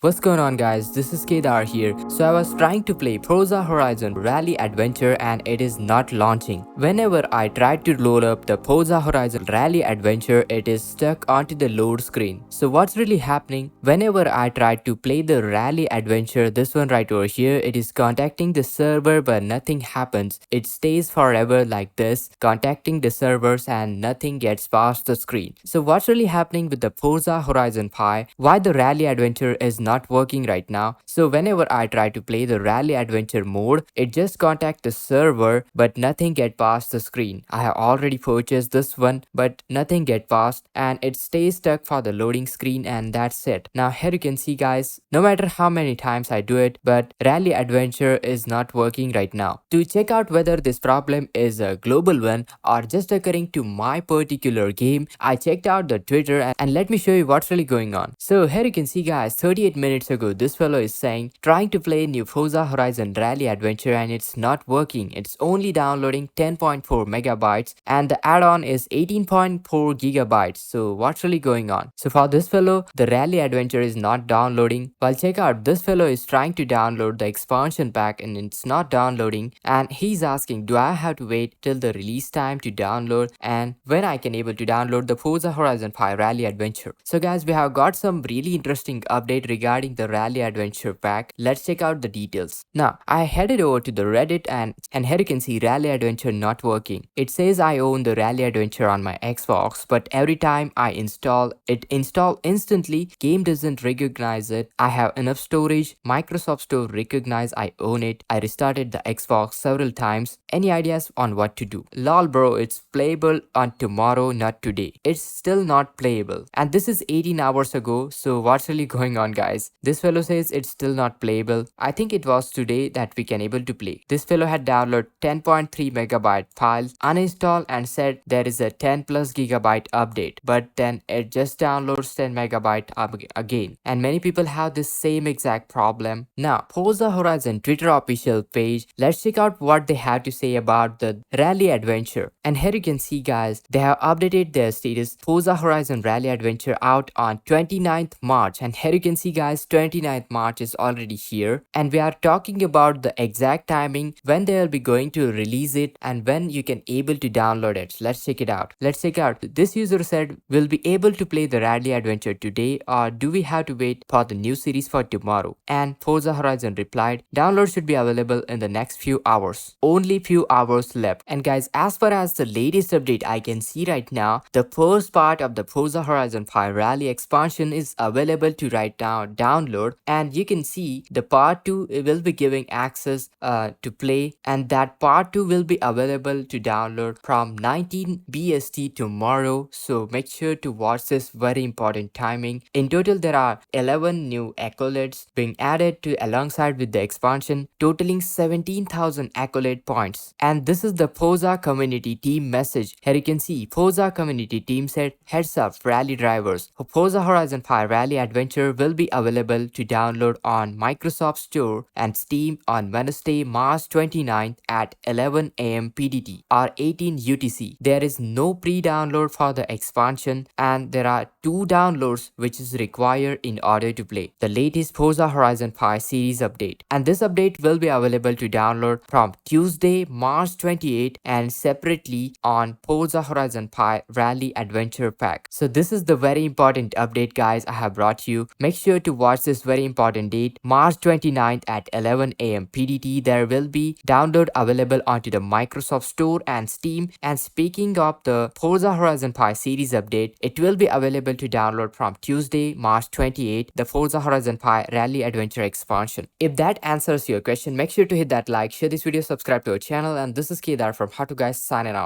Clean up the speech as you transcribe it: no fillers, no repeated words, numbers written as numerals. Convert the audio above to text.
What's going on guys, this is Kedar here. So I was trying to play Forza Horizon Rally Adventure and it is not launching. Whenever I tried to load up the Forza Horizon Rally Adventure, it is stuck onto the load screen. So what's really happening? Whenever I tried to play the Rally Adventure, this one right over here, it is contacting the server but nothing happens. It stays forever like this, contacting the servers and nothing gets past the screen. So what's really happening with the Forza Horizon 5? Why the Rally Adventure is not working right now? So whenever I try to play the Rally Adventure mode, it just contacts the server but nothing get past the screen. I have already purchased this one but nothing get past and it stays stuck for the loading screen and that's it. Now here you can see guys, no matter how many times I do it, but Rally Adventure is not working right now. To check out whether this problem is a global one or just occurring to my particular game, I checked out the Twitter and let me show you what's really going on. So here you can see guys, 38 minutes ago this fellow is saying trying to play new Forza Horizon Rally Adventure and it's not working. It's only downloading 10.4 megabytes and the add-on is 18.4 gigabytes. So what's really going on? So for this fellow, the Rally Adventure is not downloading. Well, check out, this fellow is trying to download the expansion pack and it's not downloading, and he's asking, do I have to wait till the release time to download and when I can able to download the Forza Horizon 5 Rally Adventure. So guys, we have got some really interesting update regarding the Rally Adventure pack. Let's check out the details. Now, I headed over to the Reddit and here you can see Rally Adventure not working. It says I own the Rally Adventure on my Xbox, but every time I install it, install instantly. Game doesn't recognize it. I have enough storage. Microsoft Store recognize I own it. I restarted the Xbox several times. Any ideas on what to do? Lol bro, it's playable on tomorrow, not today. It's still not playable. And this is 18 hours ago, so what's really going on guys? This fellow says it's still not playable. I think it was today that we can able to play. This fellow had downloaded 10.3 megabyte files, uninstall and said there is a 10 plus gigabyte update, but then it just downloads 10 megabyte again. And many people have this same exact problem. Now, Forza Horizon Twitter official page, let's check out what they have to say about the Rally Adventure. And here you can see guys, they have updated their status Forza Horizon Rally Adventure out on 29th March, and here you can see guys, 29th March is already here and we are talking about the exact timing when they will be going to release it and when you can able to download it. Let's check it out. Let's check out. This user said, will be able to play the Rally Adventure today or do we have to wait for the new series for tomorrow? And Forza Horizon replied, download should be available in the next few hours. Only few hours left. And guys, as far as the latest update I can see right now, the first part of the Forza Horizon 5 Rally expansion is available to right now download, and you can see the part 2 will be giving access to play, and that part 2 will be available to download from 19 BST tomorrow. So make sure to watch this very important timing. In total there are 11 new accolades being added to alongside with the expansion, totaling 17,000 accolade points. And this is the Forza community team message. Here you can see Forza community team said, heads up rally drivers, Forza Horizon 5 Rally Adventure will be available to download on Microsoft Store and Steam on Wednesday, March 29th at 11 am PDT or 18 UTC. There is no pre-download for the expansion and there are 2 downloads which is required in order to play the latest Forza Horizon 5 series update. And this update will be available to download from Tuesday, March 28 and separately on Forza Horizon 5 Rally Adventure Pack. So this is the very important update guys I have brought you. Make sure to watch this very important date, March 29th at 11 am PDT. There will be download available onto the Microsoft Store and Steam. And speaking of the Forza Horizon 5 series update, it will be available to download from Tuesday, March 28th, the Forza Horizon 5 Rally Adventure expansion. If that answers your question, make sure to hit that like, share this video, subscribe to our channel, and this is Kedar from How to Guys signing out.